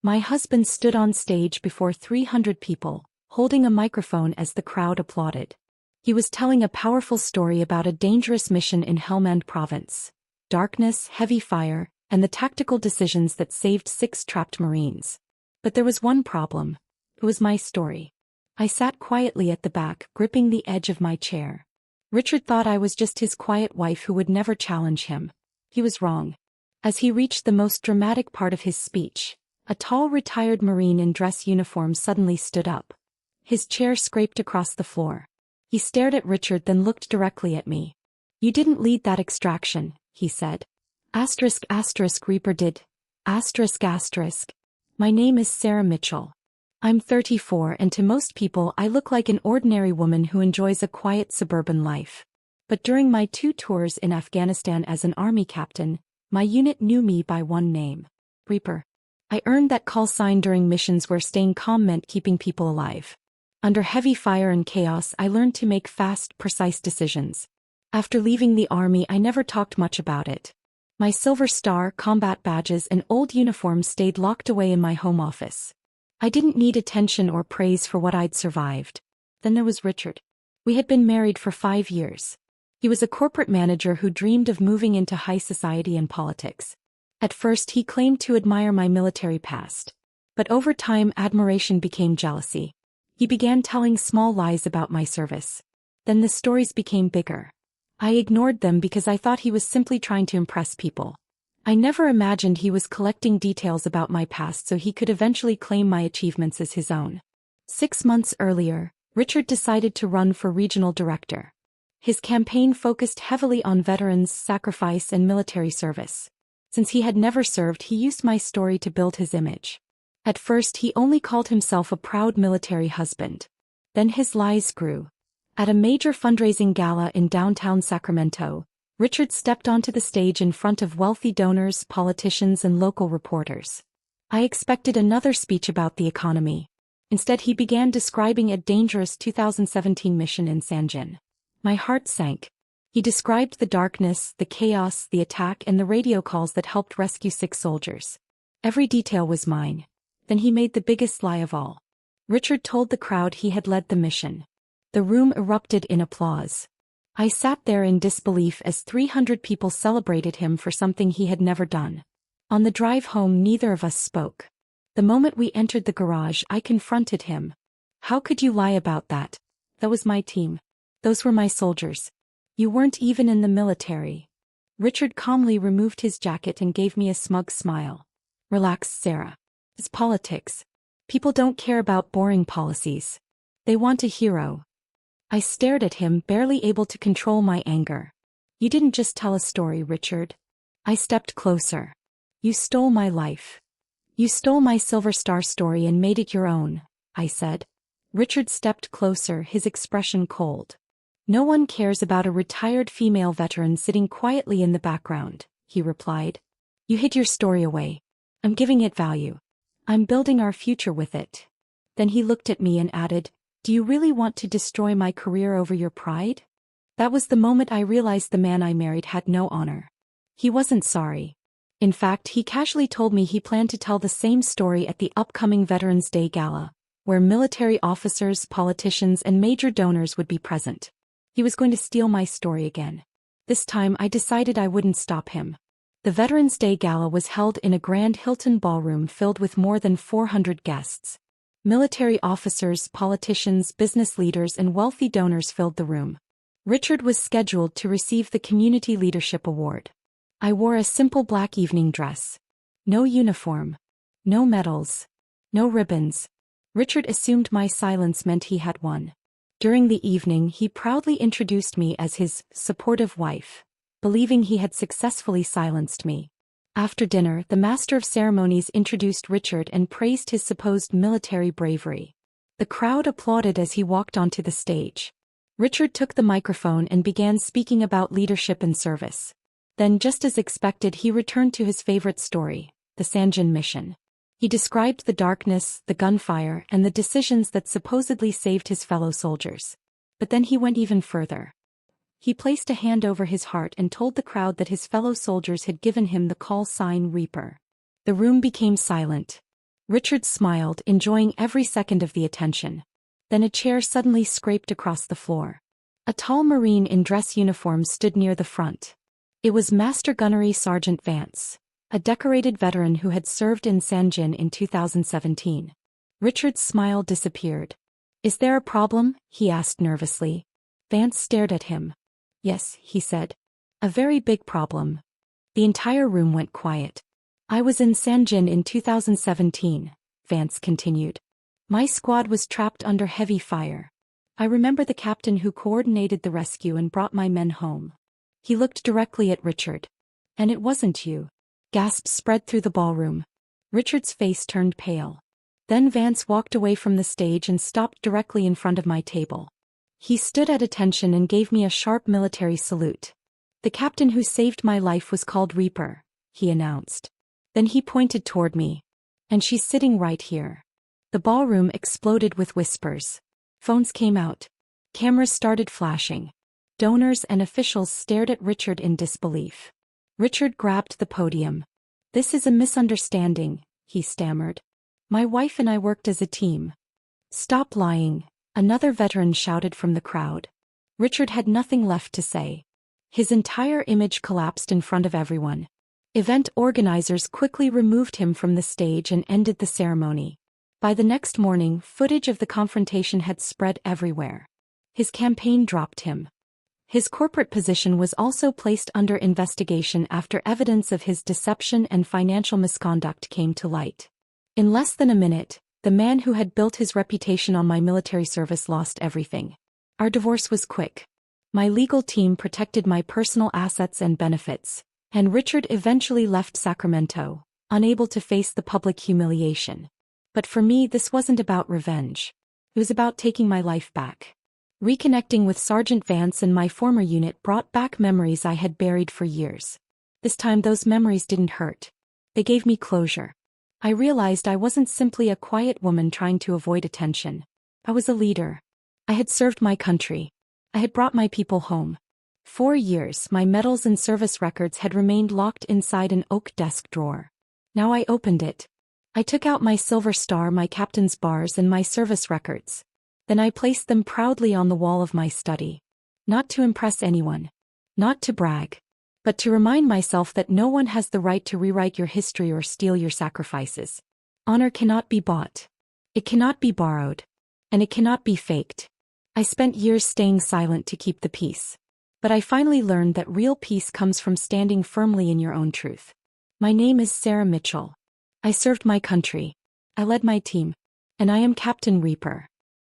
My husband stood on stage before 300 people, holding a microphone as the crowd applauded. He was telling a powerful story about a dangerous mission in Helmand Province. Darkness, heavy fire, and the tactical decisions that saved 6 trapped Marines. But there was one problem. It was my story. I sat quietly at the back, gripping the edge of my chair. Richard thought I was just his quiet wife who would never challenge him. He was wrong. As he reached the most dramatic part of his speech, a tall retired Marine in dress uniform suddenly stood up. His chair scraped across the floor. He stared at Richard, then looked directly at me. "You didn't lead that extraction," he said. Reaper did. My name is Sarah Mitchell. I'm 34, and to most people I look like an ordinary woman who enjoys a quiet suburban life. But during my 2 tours in Afghanistan as an army captain, my unit knew me by one name: Reaper. I earned that call sign during missions where staying calm meant keeping people alive. Under heavy fire and chaos, I learned to make fast, precise decisions. After leaving the army, I never talked much about it. My silver star, combat badges, and old uniforms stayed locked away in my home office. I didn't need attention or praise for what I'd survived. Then there was Richard. We had been married for 5 years. He was a corporate manager who dreamed of moving into high society and politics. At first, he claimed to admire my military past. But over time, admiration became jealousy. He began telling small lies about my service. Then the stories became bigger. I ignored them because I thought he was simply trying to impress people. I never imagined he was collecting details about my past so he could eventually claim my achievements as his own. 6 months earlier, Richard decided to run for regional director. His campaign focused heavily on veterans, sacrifice, and military service. Since he had never served, he used my story to build his image. At first, he only called himself a proud military husband. Then his lies grew. At a major fundraising gala in downtown Sacramento, Richard stepped onto the stage in front of wealthy donors, politicians, and local reporters. I expected another speech about the economy. Instead, he began describing a dangerous 2017 mission in Sanjin. My heart sank. He described the darkness, the chaos, the attack, and the radio calls that helped rescue 6 soldiers. Every detail was mine. Then he made the biggest lie of all. Richard told the crowd he had led the mission. The room erupted in applause. I sat there in disbelief as 300 people celebrated him for something he had never done. On the drive home, neither of us spoke. The moment we entered the garage, I confronted him. "How could you lie about that? That was my team. Those were my soldiers. You weren't even in the military." Richard calmly removed his jacket and gave me a smug smile. "Relax, Sarah. It's politics. People don't care about boring policies. They want a hero." I stared at him, barely able to control my anger. "You didn't just tell a story, Richard." I stepped closer. "You stole my life. You stole my Silver Star story and made it your own," I said. Richard stepped closer, his expression cold. "No one cares about a retired female veteran sitting quietly in the background," he replied. "You hid your story away. I'm giving it value. I'm building our future with it." Then he looked at me and added, "Do you really want to destroy my career over your pride?" That was the moment I realized the man I married had no honor. He wasn't sorry. In fact, he casually told me he planned to tell the same story at the upcoming Veterans Day Gala, where military officers, politicians, and major donors would be present. He was going to steal my story again. This time I decided I wouldn't stop him. The Veterans Day Gala was held in a grand Hilton ballroom filled with more than 400 guests. Military officers, politicians, business leaders, and wealthy donors filled the room. Richard was scheduled to receive the Community Leadership Award. I wore a simple black evening dress. No uniform. No medals. No ribbons. Richard assumed my silence meant he had won. During the evening, he proudly introduced me as his supportive wife, believing he had successfully silenced me. After dinner, the master of ceremonies introduced Richard and praised his supposed military bravery. The crowd applauded as he walked onto the stage. Richard took the microphone and began speaking about leadership and service. Then, just as expected, he returned to his favorite story, the Sanjin mission. He described the darkness, the gunfire, and the decisions that supposedly saved his fellow soldiers. But then he went even further. He placed a hand over his heart and told the crowd that his fellow soldiers had given him the call sign Reaper. The room became silent. Richard smiled, enjoying every second of the attention. Then a chair suddenly scraped across the floor. A tall Marine in dress uniform stood near the front. It was Master Gunnery Sergeant Vance, a decorated veteran who had served in Sanjin in 2017. Richard's smile disappeared. "Is there a problem?" he asked nervously. Vance stared at him. "Yes," he said. "A very big problem." The entire room went quiet. "I was in Sanjin in 2017, Vance continued. "My squad was trapped under heavy fire. I remember the captain who coordinated the rescue and brought my men home." He looked directly at Richard. "And it wasn't you." Gasps spread through the ballroom. Richard's face turned pale. Then Vance walked away from the stage and stopped directly in front of my table. He stood at attention and gave me a sharp military salute. "The captain who saved my life was called Reaper," he announced. Then he pointed toward me. "And she's sitting right here." The ballroom exploded with whispers. Phones came out. Cameras started flashing. Donors and officials stared at Richard in disbelief. Richard grabbed the podium. "This is a misunderstanding," he stammered. "My wife and I worked as a team." "Stop lying," another veteran shouted from the crowd. Richard had nothing left to say. His entire image collapsed in front of everyone. Event organizers quickly removed him from the stage and ended the ceremony. By the next morning, footage of the confrontation had spread everywhere. His campaign dropped him. His corporate position was also placed under investigation after evidence of his deception and financial misconduct came to light. In less than a minute, the man who had built his reputation on my military service lost everything. Our divorce was quick. My legal team protected my personal assets and benefits, and Richard eventually left Sacramento, unable to face the public humiliation. But for me, this wasn't about revenge. It was about taking my life back. Reconnecting with Sergeant Vance and my former unit brought back memories I had buried for years. This time those memories didn't hurt. They gave me closure. I realized I wasn't simply a quiet woman trying to avoid attention. I was a leader. I had served my country. I had brought my people home. 4 years, my medals and service records had remained locked inside an oak desk drawer. Now I opened it. I took out my silver star, my captain's bars, and my service records. Then I placed them proudly on the wall of my study. Not to impress anyone. Not to brag. But to remind myself that no one has the right to rewrite your history or steal your sacrifices. Honor cannot be bought. It cannot be borrowed. And it cannot be faked. I spent years staying silent to keep the peace. But I finally learned that real peace comes from standing firmly in your own truth. My name is Sarah Mitchell. I served my country. I led my team. And I am Captain Reaper.